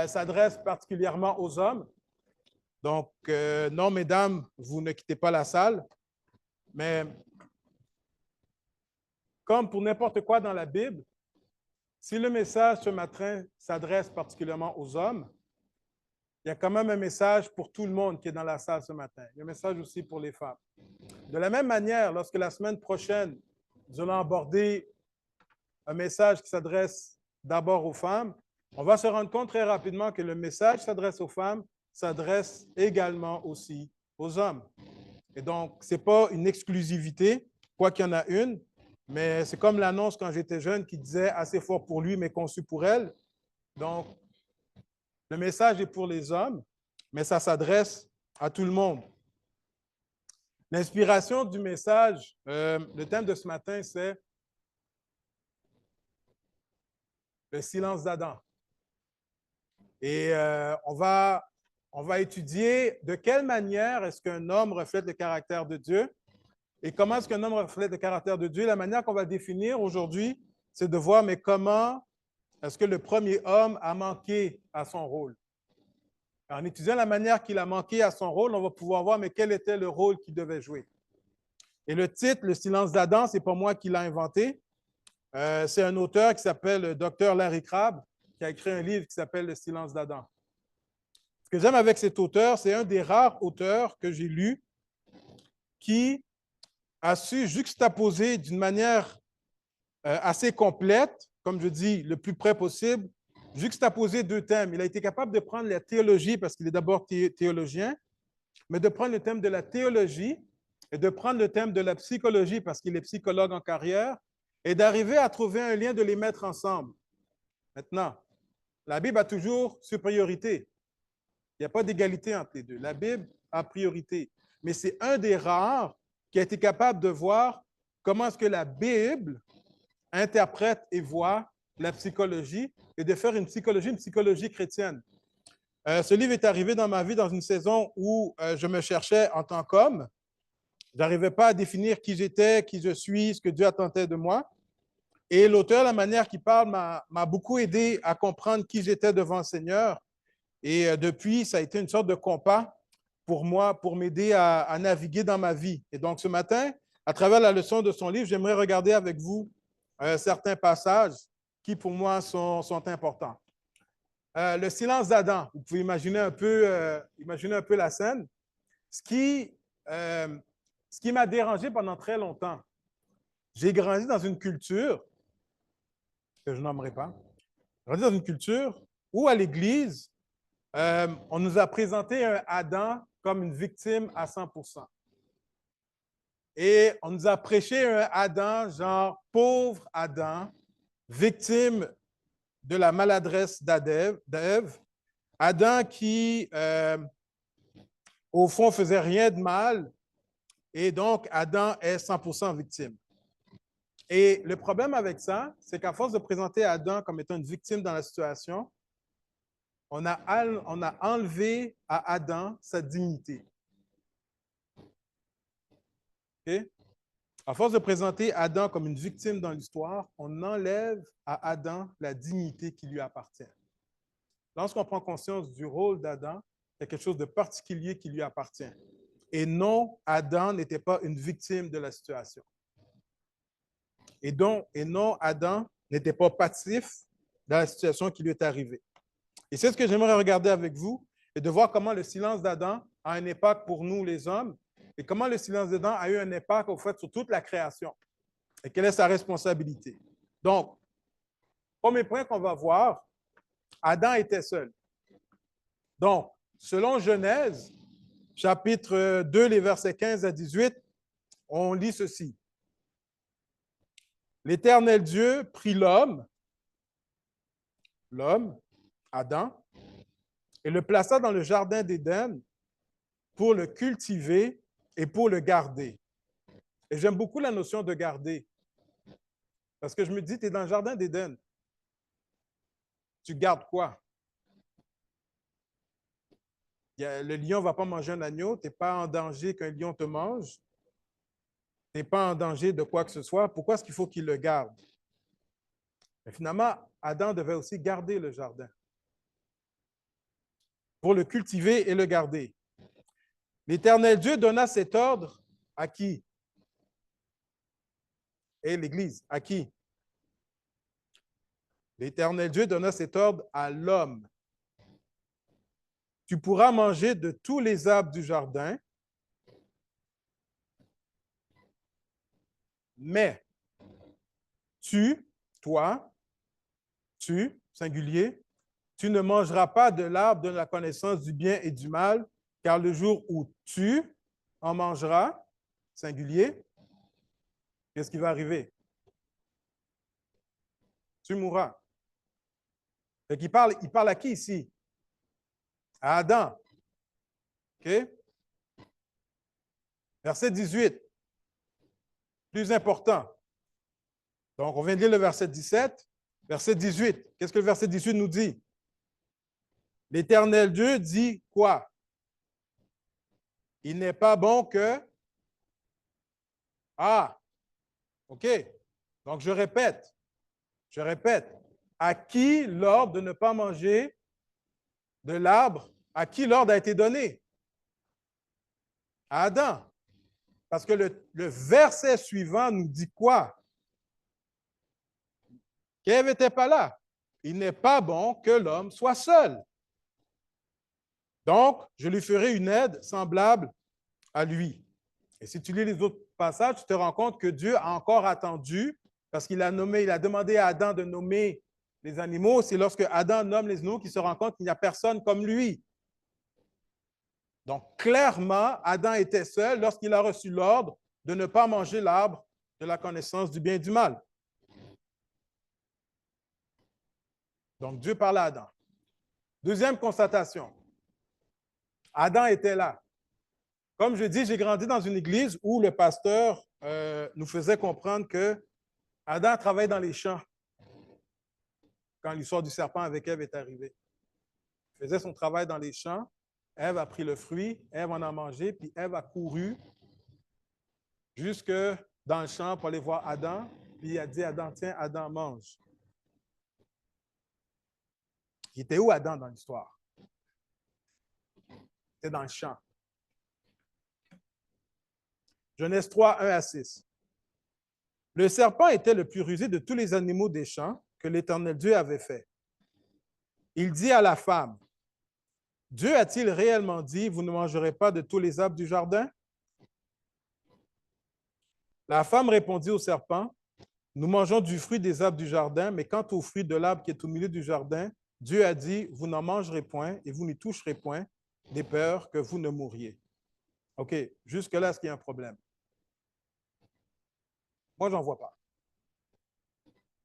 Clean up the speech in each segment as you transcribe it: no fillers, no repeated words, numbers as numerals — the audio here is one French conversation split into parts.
s'adresse particulièrement aux hommes. Donc, non, mesdames, vous ne quittez pas la salle, mais comme pour n'importe quoi dans la Bible, si le message ce matin s'adresse particulièrement aux hommes, il y a quand même un message pour tout le monde qui est dans la salle ce matin. Il y a un message aussi pour les femmes. De la même manière, lorsque la semaine prochaine, nous allons aborder un message qui s'adresse d'abord aux femmes, on va se rendre compte très rapidement que le message qui s'adresse aux femmes s'adresse également aussi aux hommes. Et donc, ce n'est pas une exclusivité, quoi qu'il y en a une, mais c'est comme l'annonce quand j'étais jeune qui disait assez fort pour lui, mais conçu pour elle. Donc, le message est pour les hommes, mais ça s'adresse à tout le monde. L'inspiration du message, le thème de ce matin, c'est le silence d'Adam. Et on va étudier de quelle manière est-ce qu'un homme reflète le caractère de Dieu et comment est-ce qu'un homme reflète le caractère de Dieu. La manière qu'on va définir aujourd'hui, c'est de voir, mais comment est-ce que le premier homme a manqué à son rôle. En étudiant la manière qu'il a manqué à son rôle, on va pouvoir voir, mais quel était le rôle qu'il devait jouer. Et le titre, Le silence d'Adam, ce n'est pas moi qui l'ai inventé. C'est un auteur qui s'appelle Dr. Larry Crabb, qui a écrit un livre qui s'appelle Le silence d'Adam. Ce que j'aime avec cet auteur, c'est un des rares auteurs que j'ai lu qui a su juxtaposer d'une manière assez complète, comme je dis, le plus près possible, juxtaposer deux thèmes. Il a été capable de prendre la théologie, parce qu'il est d'abord théologien, mais de prendre le thème de la théologie et de prendre le thème de la psychologie, parce qu'il est psychologue en carrière, et d'arriver à trouver un lien, de les mettre ensemble. Maintenant, la Bible a toujours supériorité. Il n'y a pas d'égalité entre les deux. La Bible a priorité. Mais c'est un des rares qui a été capable de voir comment est-ce que la Bible interprète et voit la psychologie et de faire une psychologie chrétienne. Ce livre est arrivé dans ma vie dans une saison où je me cherchais en tant qu'homme. Je n'arrivais pas à définir qui j'étais, qui je suis, ce que Dieu attendait de moi. Et l'auteur, la manière qu'il parle, m'a beaucoup aidé à comprendre qui j'étais devant le Seigneur. Et depuis, ça a été une sorte de compas pour moi, pour m'aider à naviguer dans ma vie. Et donc, ce matin, à travers la leçon de son livre, j'aimerais regarder avec vous certains passages qui, pour moi, sont importants. Le silence d'Adam, vous pouvez imaginer un peu la scène. Ce qui m'a dérangé pendant très longtemps, j'ai grandi dans une culture que je nommerai pas, grandi dans une culture où à l'Église, on nous a présenté un Adam comme une victime à 100%. Et on nous a prêché un Adam, genre pauvre Adam, victime de la maladresse d'Ève, Adam qui, au fond, faisait rien de mal, et donc Adam est 100% victime. Et le problème avec ça, c'est qu'à force de présenter Adam comme étant une victime dans la situation, on a enlevé à Adam sa dignité. Okay? À force de présenter Adam comme une victime dans l'histoire, on enlève à Adam la dignité qui lui appartient. Lorsqu'on prend conscience du rôle d'Adam, il y a quelque chose de particulier qui lui appartient. Et non, Adam n'était pas une victime de la situation. Et non, Adam n'était pas passif dans la situation qui lui est arrivée. Et c'est ce que j'aimerais regarder avec vous, et de voir comment le silence d'Adam a un impact pour nous, les hommes, et comment le silence d'Adam a eu un impact, au fait, sur toute la création, et quelle est sa responsabilité. Donc, premier point qu'on va voir, Adam était seul. Donc, selon Genèse, chapitre 2, les versets 15 à 18, on lit ceci. L'Éternel Dieu prit l'homme, Adam, et le plaça dans le jardin d'Éden pour le cultiver et pour le garder. Et j'aime beaucoup la notion de garder, parce que je me dis, tu es dans le jardin d'Éden. Tu gardes quoi? Le lion ne va pas manger un agneau, tu n'es pas en danger qu'un lion te mange, tu n'es pas en danger de quoi que ce soit. Pourquoi est-ce qu'il faut qu'il le garde? Mais finalement, Adam devait aussi garder le jardin. pour le cultiver et le garder. L'Éternel Dieu donna cet ordre à qui? Et l'Église, à qui? L'Éternel Dieu donna cet ordre à l'homme. Tu pourras manger de tous les arbres du jardin, mais toi, singulier, tu ne mangeras pas de l'arbre de la connaissance du bien et du mal, car le jour où tu en mangeras, singulier, qu'est-ce qui va arriver? Tu mourras. Donc, il parle à qui ici? À Adam. OK? Verset 18. Plus important. Donc, on vient de lire le verset 17. Verset 18. Qu'est-ce que le verset 18 nous dit? L'Éternel Dieu dit quoi? Il n'est pas bon que... Ah, OK. Donc, je répète. À qui l'ordre de ne pas manger de l'arbre? À qui l'ordre a été donné? À Adam. Parce que le verset suivant nous dit quoi? Qu'Ève n'était pas là. Il n'est pas bon que l'homme soit seul. Donc, je lui ferai une aide semblable à lui. Et si tu lis les autres passages, tu te rends compte que Dieu a encore attendu parce qu'il a demandé à Adam de nommer les animaux. C'est lorsque Adam nomme les animaux qu'il se rend compte qu'il n'y a personne comme lui. Donc, clairement, Adam était seul lorsqu'il a reçu l'ordre de ne pas manger l'arbre de la connaissance du bien et du mal. Donc, Dieu parle à Adam. Deuxième constatation. Adam était là. Comme je dis, j'ai grandi dans une église où le pasteur nous faisait comprendre que Adam travaillait dans les champs quand l'histoire du serpent avec Ève est arrivée. Il faisait son travail dans les champs. Ève a pris le fruit, Ève en a mangé, puis Ève a couru jusque dans le champ pour aller voir Adam. Puis il a dit à Adam, tiens, Adam, mange. Il était où Adam dans l'histoire? Il était dans le champ. Genèse 3, 1 à 6. Le serpent était le plus rusé de tous les animaux des champs que l'Éternel Dieu avait fait. Il dit à la femme, Dieu a-t-il réellement dit, vous ne mangerez pas de tous les arbres du jardin? La femme répondit au serpent, nous mangeons du fruit des arbres du jardin, mais quant au fruit de l'arbre qui est au milieu du jardin, Dieu a dit, vous n'en mangerez point et vous n'y toucherez point, de peur que vous ne mouriez. OK, jusque-là, est-ce qu'il y a un problème? Moi, j'en vois pas.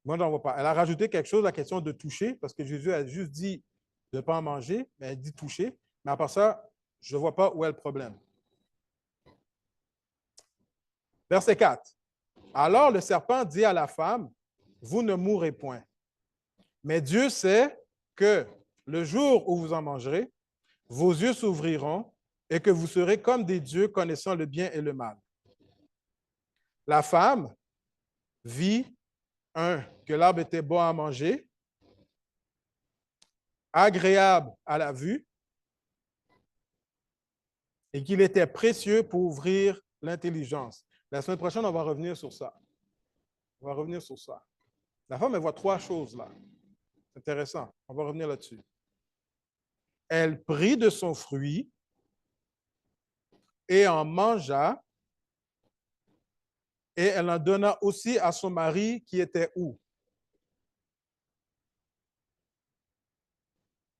Elle a rajouté quelque chose, la question de toucher, parce que Jésus a juste dit de ne pas en manger, mais elle dit toucher. Mais à part ça, je ne vois pas où est le problème. Verset 4. Alors le serpent dit à la femme, vous ne mourrez point. Mais Dieu sait que le jour où vous en mangerez, vos yeux s'ouvriront et que vous serez comme des dieux connaissant le bien et le mal. La femme vit, que l'arbre était bon à manger, agréable à la vue, et qu'il était précieux pour ouvrir l'intelligence. La semaine prochaine, on va revenir sur ça. La femme, elle voit trois choses là. C'est intéressant. On va revenir là-dessus. Elle prit de son fruit et en mangea, et elle en donna aussi à son mari qui était où?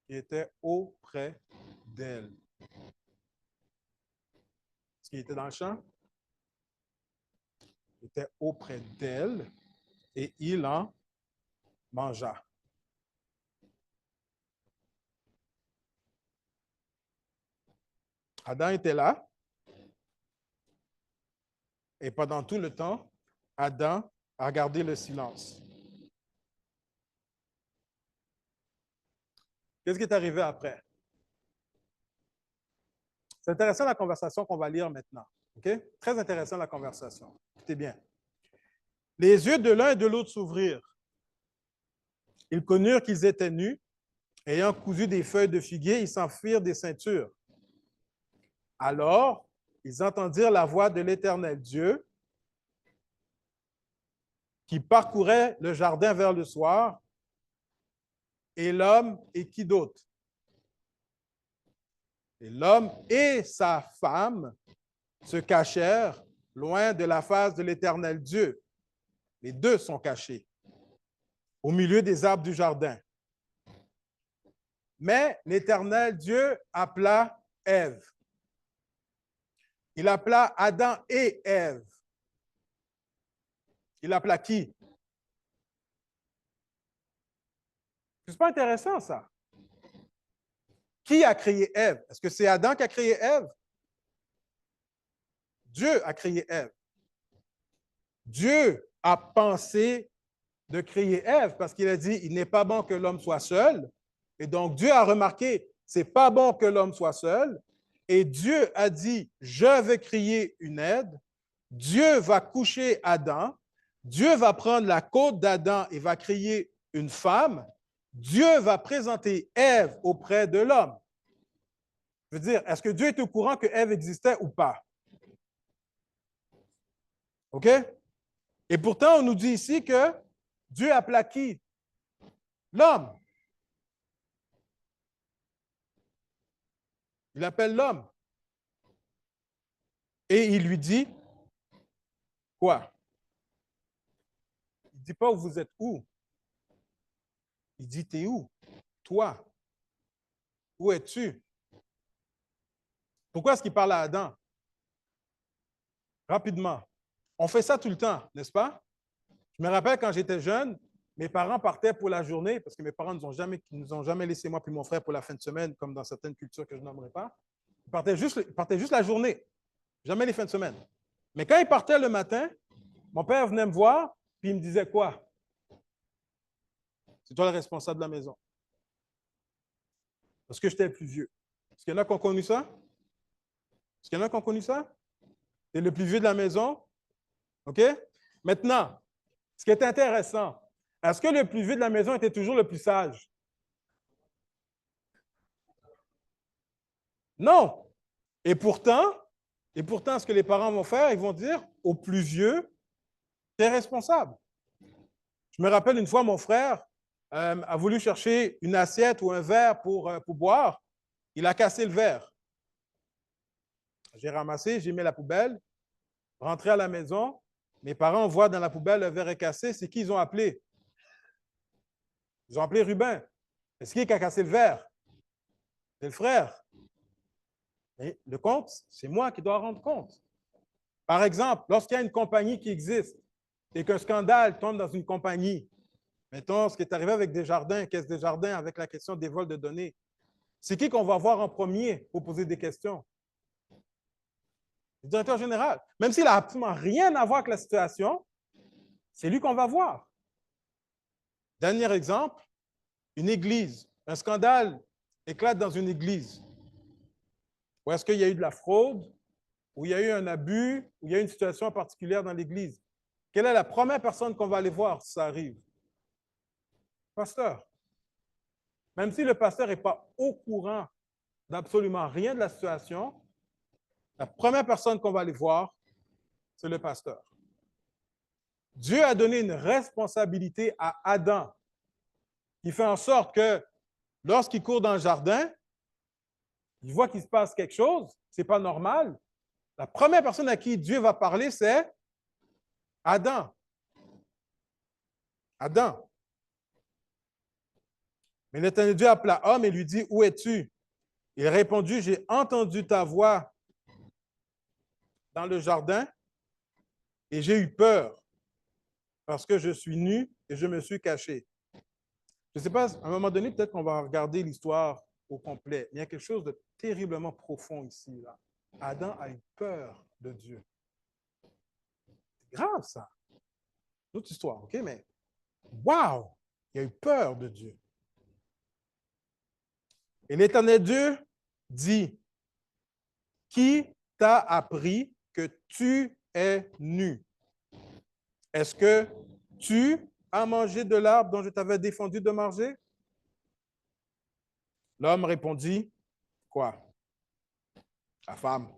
Qui était auprès d'elle. Est-ce qu'il était dans le champ? Il était auprès d'elle et il en mangea. Adam était là et pendant tout le temps, Adam a gardé le silence. Qu'est-ce qui est arrivé après? C'est intéressant la conversation qu'on va lire maintenant. Okay? Très intéressant la conversation. Écoutez bien. Les yeux de l'un et de l'autre s'ouvrirent. Ils connurent qu'ils étaient nus Ayant cousu des feuilles de figuier, ils s'en firent des ceintures. Alors, ils entendirent la voix de l'Éternel Dieu qui parcourait le jardin vers le soir, et l'homme et qui d'autre? Et l'homme et sa femme se cachèrent loin de la face de l'Éternel Dieu. Les deux sont cachés au milieu des arbres du jardin. Mais l'Éternel Dieu appela Ève. Il appela Adam et Ève. Il appela qui? C'est pas intéressant, ça. Qui a créé Ève? Est-ce que c'est Adam qui a créé Ève? Dieu a créé Ève. Dieu a pensé de créer Ève parce qu'il a dit, il n'est pas bon que l'homme soit seul. Et donc, Dieu a remarqué, c'est pas bon que l'homme soit seul. Et Dieu a dit, je vais créer une aide. Dieu va coucher Adam. Dieu va prendre la côte d'Adam et va créer une femme. Dieu va présenter Ève auprès de l'homme. Je veux dire, est-ce que Dieu est au courant que Ève existait ou pas? OK? Et pourtant, on nous dit ici que Dieu appela qui? L'homme. Il appelle l'homme. Et il lui dit quoi? Il ne dit pas vous êtes où? Il dit t'es où? Toi. Où es-tu? Pourquoi est-ce qu'il parle à Adam? Rapidement. On fait ça tout le temps, n'est-ce pas? Je me rappelle quand j'étais jeune, mes parents partaient pour la journée, parce que mes parents ne nous ont jamais laissé moi puis mon frère pour la fin de semaine, comme dans certaines cultures que je nommerai pas. Ils partaient juste la journée, jamais les fins de semaine. Mais quand ils partaient le matin, mon père venait me voir, puis il me disait quoi? C'est toi le responsable de la maison. Parce que j'étais le plus vieux. Est-ce qu'il y en a qui ont connu ça? Est-ce qu'il y en a qui ont connu ça? Tu es le plus vieux de la maison? OK? Maintenant, ce qui est intéressant, est-ce que le plus vieux de la maison était toujours le plus sage? Non. Et pourtant, ce que les parents vont faire, ils vont dire au plus vieux, tu es responsable. Je me rappelle une fois, mon frère a voulu chercher une assiette ou un verre pour boire. Il a cassé le verre. J'ai ramassé, j'ai mis à la poubelle, rentré à la maison. Mes parents voient dans la poubelle le verre est cassé. C'est qui ils ont appelé? Ils ont appelé Rubin. C'est qui a cassé le verre? C'est le frère. Et le compte, c'est moi qui dois rendre compte. Par exemple, lorsqu'il y a une compagnie qui existe et qu'un scandale tombe dans une compagnie, mettons ce qui est arrivé avec Desjardins, Caisse Desjardins, avec la question des vols de données, c'est qui qu'on va voir en premier pour poser des questions? Le directeur général. Même s'il n'a absolument rien à voir avec la situation, c'est lui qu'on va voir. Dernier exemple, une église. Un scandale éclate dans une église. Ou est-ce qu'il y a eu de la fraude, ou il y a eu un abus, ou il y a eu une situation particulière dans l'église? Quelle est la première personne qu'on va aller voir si ça arrive? Pasteur. Même si le pasteur n'est pas au courant d'absolument rien de la situation, la première personne qu'on va aller voir, c'est le pasteur. Dieu a donné une responsabilité à Adam qui fait en sorte que lorsqu'il court dans le jardin, il voit qu'il se passe quelque chose, ce n'est pas normal. La première personne à qui Dieu va parler, c'est Adam. Adam. Mais l'Éternel Dieu appela l'homme et lui dit, où es-tu? Il répondit, j'ai entendu ta voix dans le jardin et j'ai eu peur parce que je suis nu et je me suis caché. Je ne sais pas, à un moment donné, peut-être qu'on va regarder l'histoire au complet. Il y a quelque chose de terriblement profond ici. Là. Adam a eu peur de Dieu. C'est grave, ça. Autre histoire, OK? Mais, wow! Il a eu peur de Dieu. Et l'Éternel Dieu dit, qui t'a appris que tu es nu? Est-ce que tu as mangé de l'arbre dont je t'avais défendu de manger? L'homme répondit, quoi? La femme.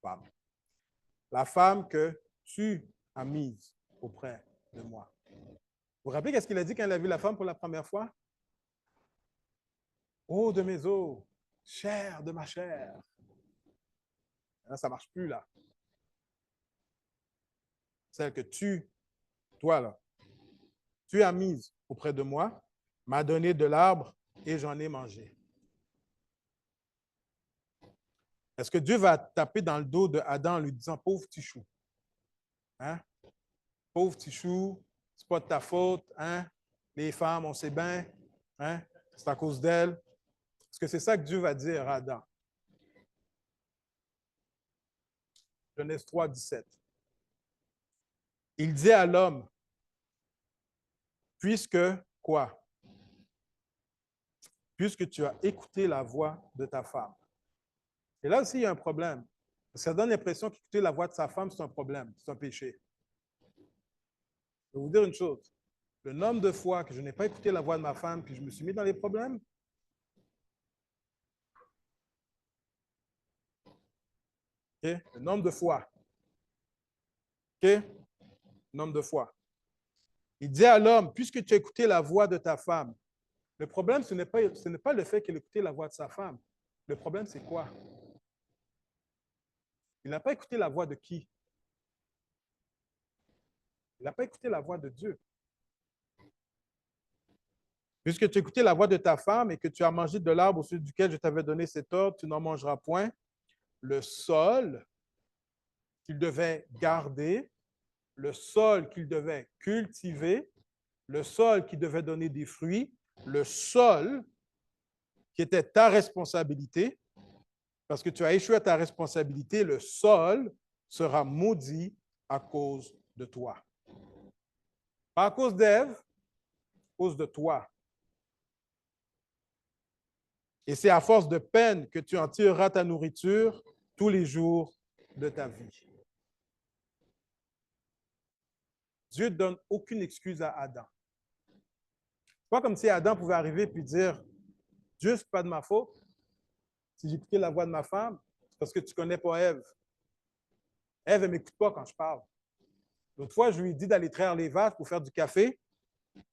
Femme. La femme que tu as mise auprès de moi. Vous vous rappelez qu'est-ce qu'il a dit quand il a vu la femme pour la première fois? Eau de mes os, chair de ma chair. Là, ça ne marche plus, là. Celle que toi, là, tu as mise auprès de moi, m'a donné de l'arbre et j'en ai mangé. Est-ce que Dieu va taper dans le dos d'Adam en lui disant, pauvre petit chou, hein? Pauvre petit chou, c'est pas de ta faute, hein? Les femmes, on sait bien, hein? C'est à cause d'elles. Est-ce que c'est ça que Dieu va dire à Adam? Genèse 3, 17. Il dit à l'homme, puisque quoi? Puisque tu as écouté la voix de ta femme. Et là aussi, il y a un problème. Ça donne l'impression qu'écouter la voix de sa femme, c'est un problème, c'est un péché. Je vais vous dire une chose. Le nombre de fois que je n'ai pas écouté la voix de ma femme, puis je me suis mis dans les problèmes, okay? Le nombre de fois. Okay? Le nombre de fois. Il dit à l'homme, puisque tu as écouté la voix de ta femme, le problème, ce n'est pas le fait qu'il ait écouté la voix de sa femme. Le problème, c'est quoi? Il n'a pas écouté la voix de qui? Il n'a pas écouté la voix de Dieu. Puisque tu as écouté la voix de ta femme et que tu as mangé de l'arbre au sujet duquel je t'avais donné cet ordre, tu n'en mangeras point. Le sol qu'il devait garder, le sol qu'il devait cultiver, le sol qui devait donner des fruits, le sol qui était ta responsabilité, parce que tu as échoué à ta responsabilité, le sol sera maudit à cause de toi. Pas à cause d'Ève, à cause de toi. Et c'est à force de peine que tu en tireras ta nourriture tous les jours de ta vie. Dieu ne donne aucune excuse à Adam. C'est pas comme si Adam pouvait arriver et dire, Dieu, ce n'est pas de ma faute. Si j'ai écouté la voix de ma femme, c'est parce que tu ne connais pas Ève. Ève, elle ne m'écoute pas quand je parle. L'autre fois, je lui ai dit d'aller traire les vaches pour faire du café.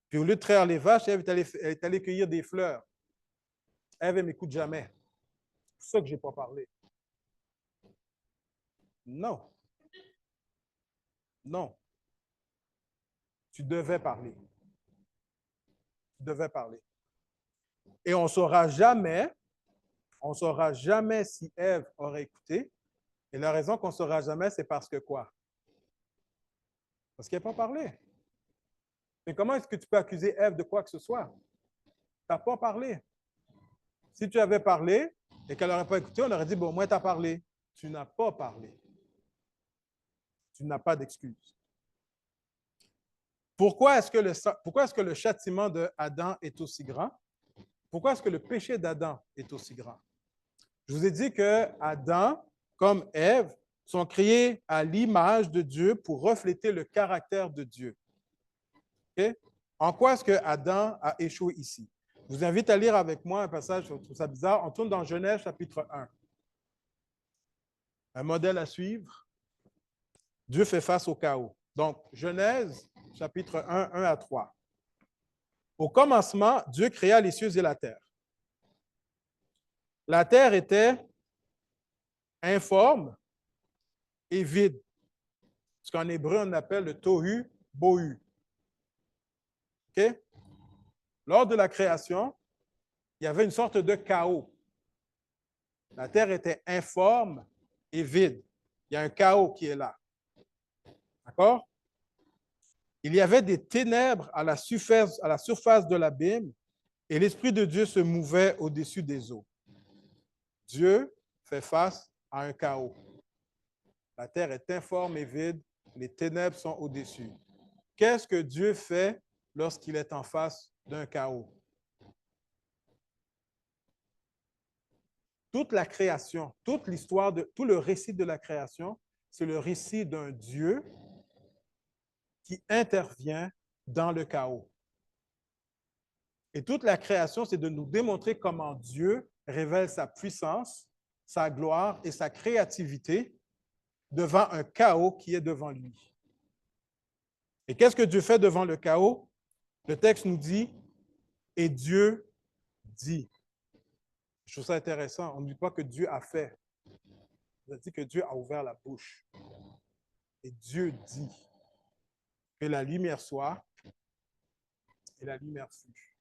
Puis au lieu de traire les vaches, Ève est allée cueillir des fleurs. Ève, elle ne m'écoute jamais. C'est ça que je n'ai pas parlé. Non. Non. Tu devais parler. Tu devais parler. Et on ne saura jamais si Ève aurait écouté. Et la raison qu'on ne saura jamais, c'est parce que quoi? Parce qu'elle n'a pas parlé. Mais comment est-ce que tu peux accuser Ève de quoi que ce soit? Tu n'as pas parlé. Si tu avais parlé et qu'elle n'aurait pas écouté, on aurait dit, bon, au moins tu as parlé. Tu n'as pas parlé. Tu n'as pas d'excuse. Pourquoi est-ce que le châtiment d'Adam est aussi grand? Pourquoi est-ce que le péché d'Adam est aussi grand? Je vous ai dit que Adam, comme Ève, sont créés à l'image de Dieu pour refléter le caractère de Dieu. Okay? En quoi est-ce que Adam a échoué ici? Je vous invite à lire avec moi un passage, je trouve ça bizarre. On tourne dans Genèse chapitre 1. Un modèle à suivre. Dieu fait face au chaos. Donc, Genèse chapitre 1, 1 à 3. Au commencement, Dieu créa les cieux et la terre. La terre était informe et vide. Ce qu'en hébreu, on appelle le tohu bohu. Okay? Lors de la création, il y avait une sorte de chaos. La terre était informe et vide. Il y a un chaos qui est là. D'accord? Il y avait des ténèbres à la surface de l'abîme et l'Esprit de Dieu se mouvait au-dessus des eaux. Dieu fait face à un chaos. La terre est informe et vide, les ténèbres sont au-dessus. Qu'est-ce que Dieu fait lorsqu'il est en face d'un chaos? Toute la création, toute l'histoire, tout le récit de la création, c'est le récit d'un Dieu qui intervient dans le chaos. Et toute la création, c'est de nous démontrer comment Dieu révèle sa puissance, sa gloire et sa créativité devant un chaos qui est devant lui. Et qu'est-ce que Dieu fait devant le chaos? Le texte nous dit, et Dieu dit. Je trouve ça intéressant. On ne dit pas que Dieu a fait. On dit que Dieu a ouvert la bouche. Et Dieu dit que la lumière soit, et la lumière fut.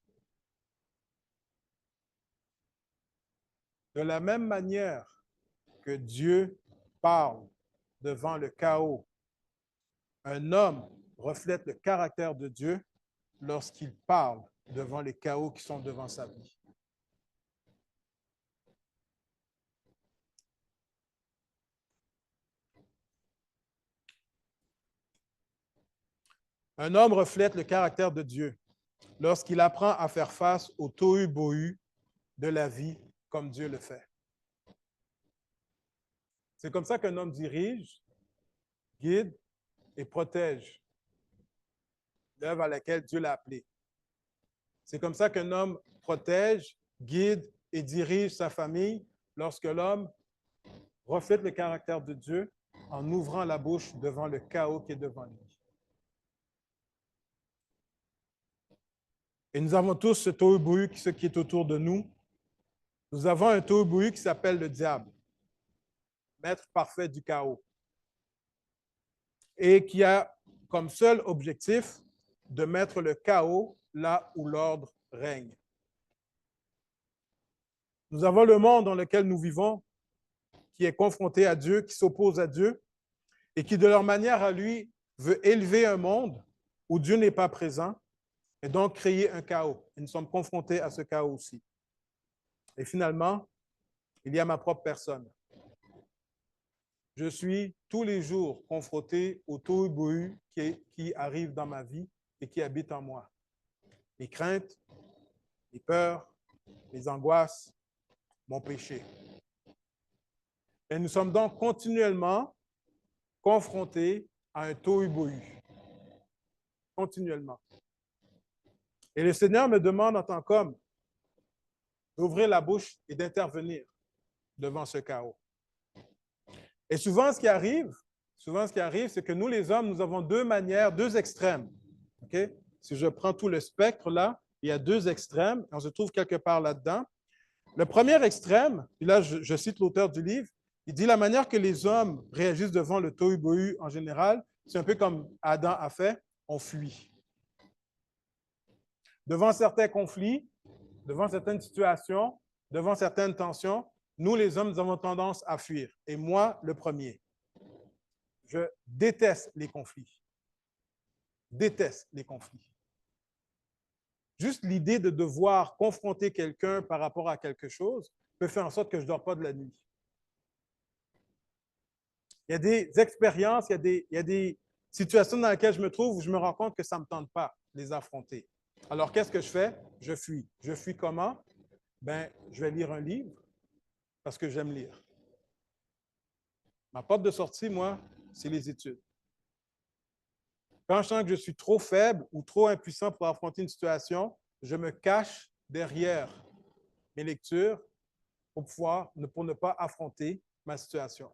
De la même manière que Dieu parle devant le chaos, un homme reflète le caractère de Dieu lorsqu'il parle devant les chaos qui sont devant sa vie. Un homme reflète le caractère de Dieu lorsqu'il apprend à faire face au tohu-bohu de la vie comme Dieu le fait. C'est comme ça qu'un homme dirige, guide et protège l'œuvre à laquelle Dieu l'a appelé. C'est comme ça qu'un homme protège, guide et dirige sa famille lorsque l'homme reflète le caractère de Dieu en ouvrant la bouche devant le chaos qui est devant lui. Et nous avons tous ce tohu-bohu qui est autour de nous. Nous avons un tohu-bohu qui s'appelle le diable, maître parfait du chaos, et qui a comme seul objectif de mettre le chaos là où l'ordre règne. Nous avons le monde dans lequel nous vivons, qui est confronté à Dieu, qui s'oppose à Dieu, et qui, de leur manière à lui, veut élever un monde où Dieu n'est pas présent, et donc créer un chaos. Et nous sommes confrontés à ce chaos aussi. Et finalement, il y a ma propre personne. Je suis tous les jours confronté au tohu-bohu qui arrive dans ma vie et qui habite en moi. Les craintes, les peurs, les angoisses, mon péché. Et nous sommes donc continuellement confrontés à un tohu-bohu. Continuellement. Et le Seigneur me demande en tant qu'homme d'ouvrir la bouche et d'intervenir devant ce chaos. Et souvent, ce qui arrive, c'est que nous, les hommes, nous avons deux manières, deux extrêmes. Okay? Si je prends tout le spectre là, il y a deux extrêmes, on se trouve quelque part là-dedans. Le premier extrême, et là, je cite l'auteur du livre, il dit la manière que les hommes réagissent devant le tohu-bohu en général, c'est un peu comme Adam a fait, on fuit. Devant certains conflits, devant certaines situations, devant certaines tensions, nous, les hommes, nous avons tendance à fuir. Et moi, le premier. Je déteste les conflits. Déteste les conflits. Juste l'idée de devoir confronter quelqu'un par rapport à quelque chose peut faire en sorte que je ne dors pas de la nuit. Il y a des expériences, il y a des situations dans lesquelles je me trouve où je me rends compte que ça ne me tente pas de les affronter. Alors, qu'est-ce que je fais? Je fuis. Je fuis comment? Ben, je vais lire un livre parce que j'aime lire. Ma porte de sortie, moi, c'est les études. Quand je sens que je suis trop faible ou trop impuissant pour affronter une situation, je me cache derrière mes lectures pour ne pas affronter ma situation.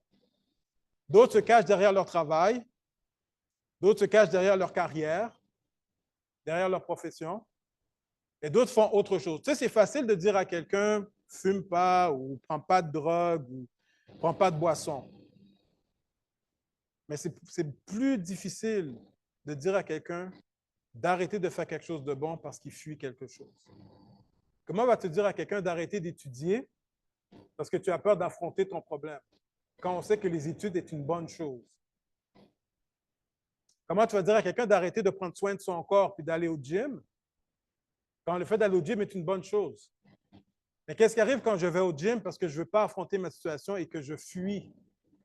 D'autres se cachent derrière leur travail, d'autres se cachent derrière leur carrière, derrière leur profession, et d'autres font autre chose. Tu sais, c'est facile de dire à quelqu'un « fume pas » ou « prends pas de drogue » ou « prends pas de boisson ». Mais c'est plus difficile de dire à quelqu'un d'arrêter de faire quelque chose de bon parce qu'il fuit quelque chose. Comment vas-tu dire à quelqu'un d'arrêter d'étudier parce que tu as peur d'affronter ton problème, quand on sait que les études est une bonne chose? Comment tu vas dire à quelqu'un d'arrêter de prendre soin de son corps puis d'aller au gym, quand le fait d'aller au gym est une bonne chose? Mais qu'est-ce qui arrive quand je vais au gym parce que je ne veux pas affronter ma situation et que je fuis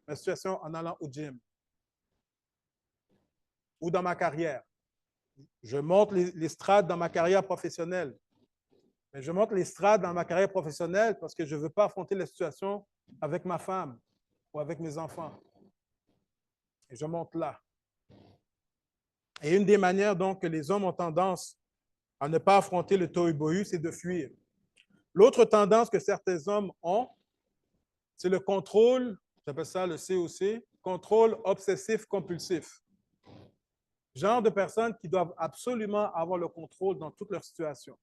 ma situation en allant au gym? Ou dans ma carrière? Je monte l'estrade dans ma carrière professionnelle. Mais je monte l'estrade dans ma carrière professionnelle parce que je ne veux pas affronter la situation avec ma femme ou avec mes enfants. Et je monte là. Et une des manières donc que les hommes ont tendance à ne pas affronter le tohu-bohu, c'est de fuir. L'autre tendance que certains hommes ont, c'est le contrôle, j'appelle ça le COC, contrôle obsessif-compulsif. Genre de personnes qui doivent absolument avoir le contrôle dans toutes leurs situations.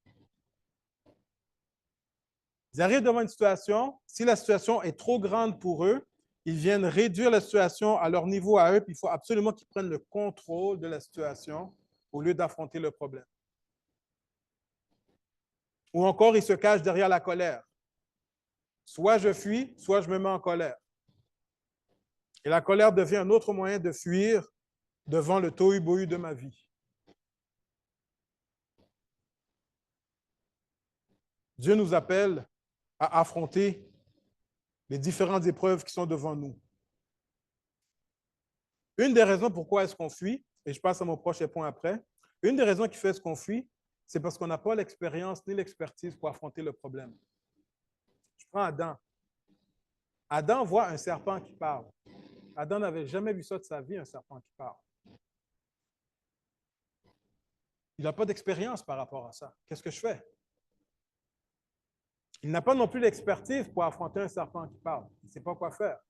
Ils arrivent devant une situation, si la situation est trop grande pour eux, ils viennent réduire la situation à leur niveau à eux, puis il faut absolument qu'ils prennent le contrôle de la situation au lieu d'affronter le problème. Ou encore, ils se cachent derrière la colère. Soit je fuis, soit je me mets en colère. Et la colère devient un autre moyen de fuir devant le tohu-bohu de ma vie. Dieu nous appelle à affronter les différentes épreuves qui sont devant nous. Une des raisons pourquoi est-ce qu'on fuit, et je passe à mon prochain point après, une des raisons qui fait ce qu'on fuit, c'est parce qu'on n'a pas l'expérience ni l'expertise pour affronter le problème. Je prends Adam. Adam voit un serpent qui parle. Adam n'avait jamais vu ça de sa vie, un serpent qui parle. Il n'a pas d'expérience par rapport à ça. Qu'est-ce que je fais? Il n'a pas non plus l'expertise pour affronter un serpent qui parle. Il ne sait pas quoi faire.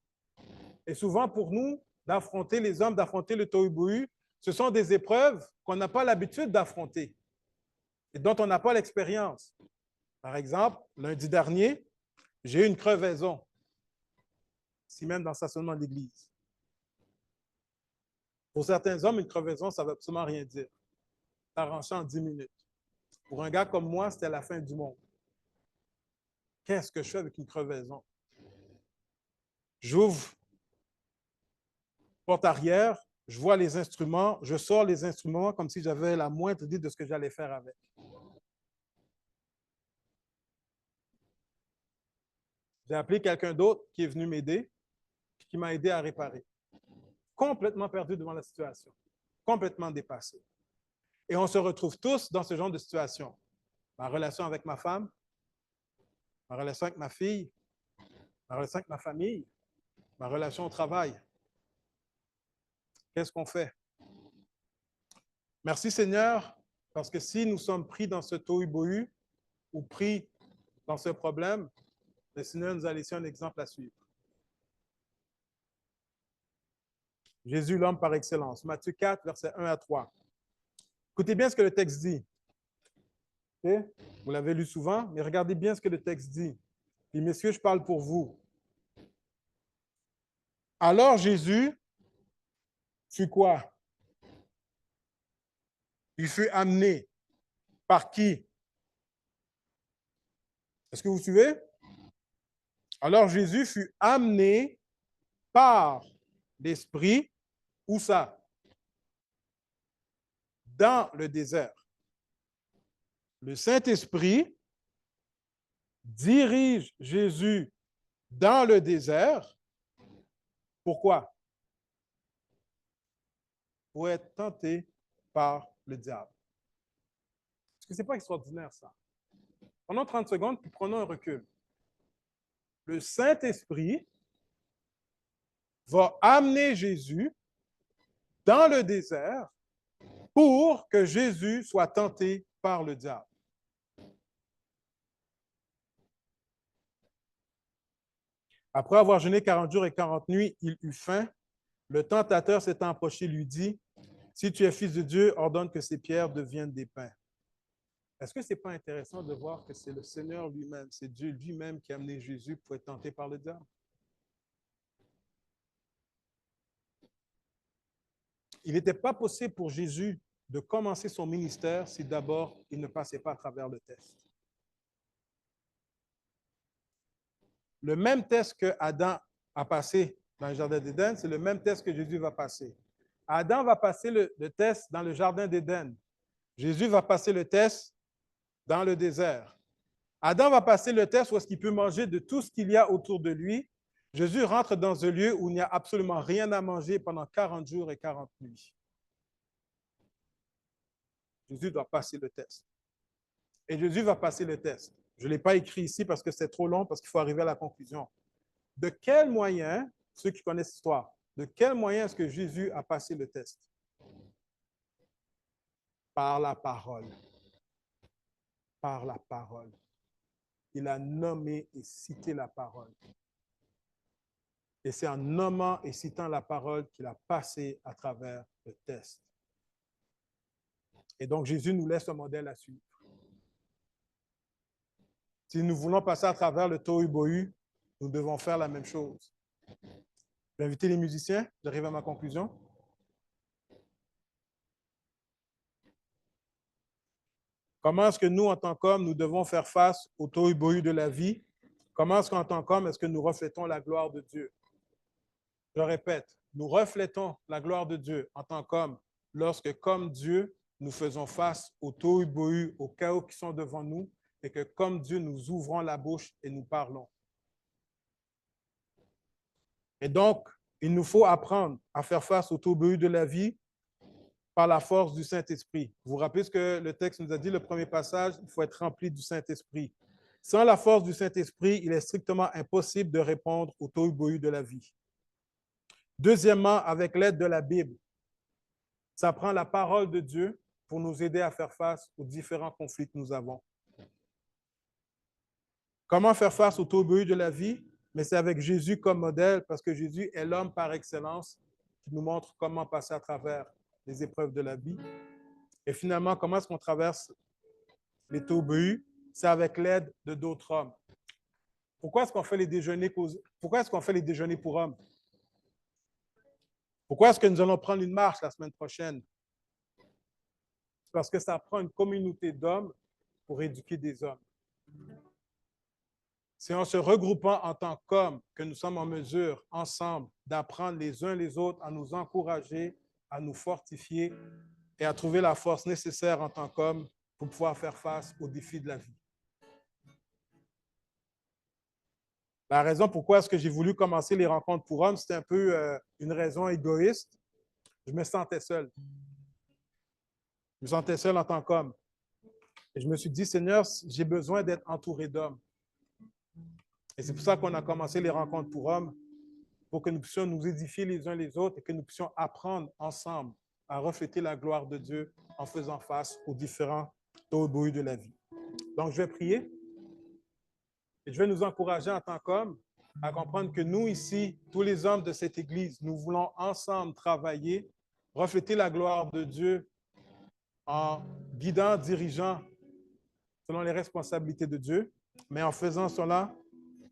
Et souvent, pour nous, d'affronter les hommes, d'affronter le tohu-bohu, ce sont des épreuves qu'on n'a pas l'habitude d'affronter et dont on n'a pas l'expérience. Par exemple, lundi dernier, j'ai eu une crevaison, ici même dans le stationnement de l'église. Pour certains hommes, une crevaison, ça ne veut absolument rien dire. Ça arrange en 10 minutes. Pour un gars comme moi, c'était la fin du monde. Qu'est-ce que je fais avec une crevaison? J'ouvre porte arrière, je vois les instruments, je sors les instruments comme si j'avais la moindre idée de ce que j'allais faire avec. J'ai appelé quelqu'un d'autre qui est venu m'aider, qui m'a aidé à réparer. Complètement perdu devant la situation, complètement dépassé. Et on se retrouve tous dans ce genre de situation. Ma relation avec ma femme, ma relation avec ma fille, ma relation avec ma famille, ma relation au travail. Qu'est-ce qu'on fait? Merci Seigneur, parce que si nous sommes pris dans ce tohu-bohu ou pris dans ce problème, le Seigneur nous a laissé un exemple à suivre. Jésus, l'homme par excellence. Matthieu 4, versets 1 à 3. Écoutez bien ce que le texte dit. Okay? Vous l'avez lu souvent, mais regardez bien ce que le texte dit. Puis, messieurs, je parle pour vous. Alors Jésus fut quoi? Il fut amené par qui? Est-ce que vous suivez? Alors Jésus fut amené par l'Esprit, où ça? Dans le désert. Le Saint-Esprit dirige Jésus dans le désert. Pourquoi? Pour être tenté par le diable. Est-ce que ce n'est pas extraordinaire, ça? Prenons 30 secondes, puis prenons un recul. Le Saint-Esprit va amener Jésus dans le désert pour que Jésus soit tenté par le diable. Après avoir jeûné 40 jours et 40 nuits, il eut faim. Le tentateur s'étant approché lui dit, « Si tu es fils de Dieu, ordonne que ces pierres deviennent des pains. » Est-ce que ce n'est pas intéressant de voir que c'est le Seigneur lui-même, c'est Dieu lui-même qui a amené Jésus pour être tenté par le diable? Il n'était pas possible pour Jésus de commencer son ministère si d'abord il ne passait pas à travers le test. Le même test que Adam a passé dans le jardin d'Éden, c'est le même test que Jésus va passer. Adam va passer le test dans le jardin d'Éden. Jésus va passer le test dans le désert. Adam va passer le test où est-ce qu'il peut manger de tout ce qu'il y a autour de lui. Jésus rentre dans un lieu où il n'y a absolument rien à manger pendant 40 jours et 40 nuits. Jésus doit passer le test. Et Jésus va passer le test. Je ne l'ai pas écrit ici parce que c'est trop long, parce qu'il faut arriver à la conclusion. De quel moyen, ceux qui connaissent l'histoire, de quel moyen est-ce que Jésus a passé le test? Par la parole. par la parole. Il a nommé et cité la parole. Et c'est en nommant et citant la parole qu'il a passé à travers le test. Et donc, Jésus nous laisse un modèle à suivre. Si nous voulons passer à travers le tohu-bohu, nous devons faire la même chose. Je vais inviter les musiciens. J'arrive à ma conclusion. Comment est-ce que nous, en tant qu'hommes, nous devons faire face au tohu-bohu de la vie? Comment est-ce qu'en tant qu'hommes, est-ce que nous reflétons la gloire de Dieu? Je répète, nous reflétons la gloire de Dieu en tant qu'hommes lorsque, comme Dieu, nous faisons face au tohu-bohu, au chaos qui sont devant nous, et que, comme Dieu, nous ouvrons la bouche et nous parlons. Et donc, il nous faut apprendre à faire face au tohu-bohu de la vie par la force du Saint-Esprit. Vous vous rappelez ce que le texte nous a dit, le premier passage, il faut être rempli du Saint-Esprit. Sans la force du Saint-Esprit, il est strictement impossible de répondre au tohu-bohu de la vie. Deuxièmement, avec l'aide de la Bible, ça prend la parole de Dieu pour nous aider à faire face aux différents conflits que nous avons. Comment faire face au tohu-bohu de la vie? Mais c'est avec Jésus comme modèle, parce que Jésus est l'homme par excellence qui nous montre comment passer à travers les épreuves de la vie. Et finalement, comment est-ce qu'on traverse les tohu-bohu? C'est avec l'aide de d'autres hommes. Pourquoi est-ce qu'on fait les déjeuners pour hommes? Pourquoi est-ce que nous allons prendre une marche la semaine prochaine? Parce que ça prend une communauté d'hommes pour éduquer des hommes. C'est en se regroupant en tant qu'hommes que nous sommes en mesure, ensemble, d'apprendre les uns les autres, à nous encourager, à nous fortifier et à trouver la force nécessaire en tant qu'hommes pour pouvoir faire face aux défis de la vie. La raison pourquoi est-ce que j'ai voulu commencer les rencontres pour hommes, c'était un peu une raison égoïste. Je me sentais seul. Je me sentais seul en tant qu'homme. Et je me suis dit, Seigneur, j'ai besoin d'être entouré d'hommes. Et c'est pour ça qu'on a commencé les rencontres pour hommes, pour que nous puissions nous édifier les uns les autres et que nous puissions apprendre ensemble à refléter la gloire de Dieu en faisant face aux différents tohu-bohu de la vie. Donc, je vais prier et je vais nous encourager en tant qu'hommes à comprendre que nous ici, tous les hommes de cette Église, nous voulons ensemble travailler, refléter la gloire de Dieu en guidant, dirigeant selon les responsabilités de Dieu, mais en faisant cela,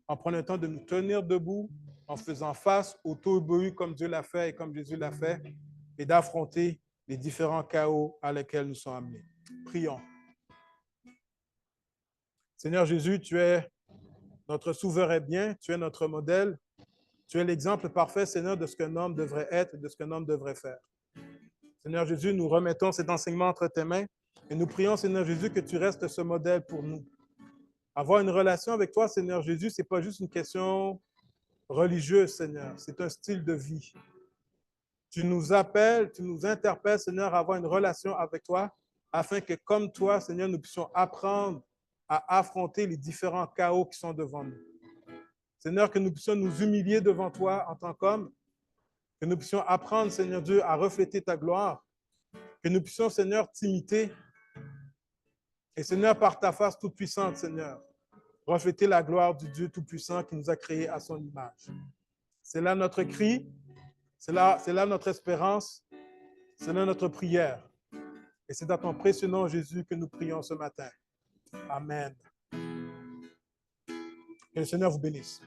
en prenant le temps de nous tenir debout, en faisant face au tohu-bohu comme Dieu l'a fait et comme Jésus l'a fait, et d'affronter les différents chaos à lesquels nous sommes amenés. Prions. Seigneur Jésus, tu es notre souverain bien, tu es notre modèle, tu es l'exemple parfait, Seigneur, de ce qu'un homme devrait être et de ce qu'un homme devrait faire. Seigneur Jésus, nous remettons cet enseignement entre tes mains et nous prions, Seigneur Jésus, que tu restes ce modèle pour nous. Avoir une relation avec toi, Seigneur Jésus, ce n'est pas juste une question religieuse, Seigneur, c'est un style de vie. Tu nous appelles, tu nous interpelles, Seigneur, à avoir une relation avec toi, afin que, comme toi, Seigneur, nous puissions apprendre à affronter les différents chaos qui sont devant nous. Seigneur, que nous puissions nous humilier devant toi en tant qu'hommes, que nous puissions apprendre, Seigneur Dieu, à refléter ta gloire, que nous puissions, Seigneur, t'imiter. Et Seigneur, par ta face toute puissante, Seigneur, refléter la gloire du Dieu Tout-Puissant qui nous a créés à son image. C'est là notre cri, c'est là notre espérance, c'est là notre prière. Et c'est dans ton précieux nom, Jésus, que nous prions ce matin. Amen. Que le Seigneur vous bénisse.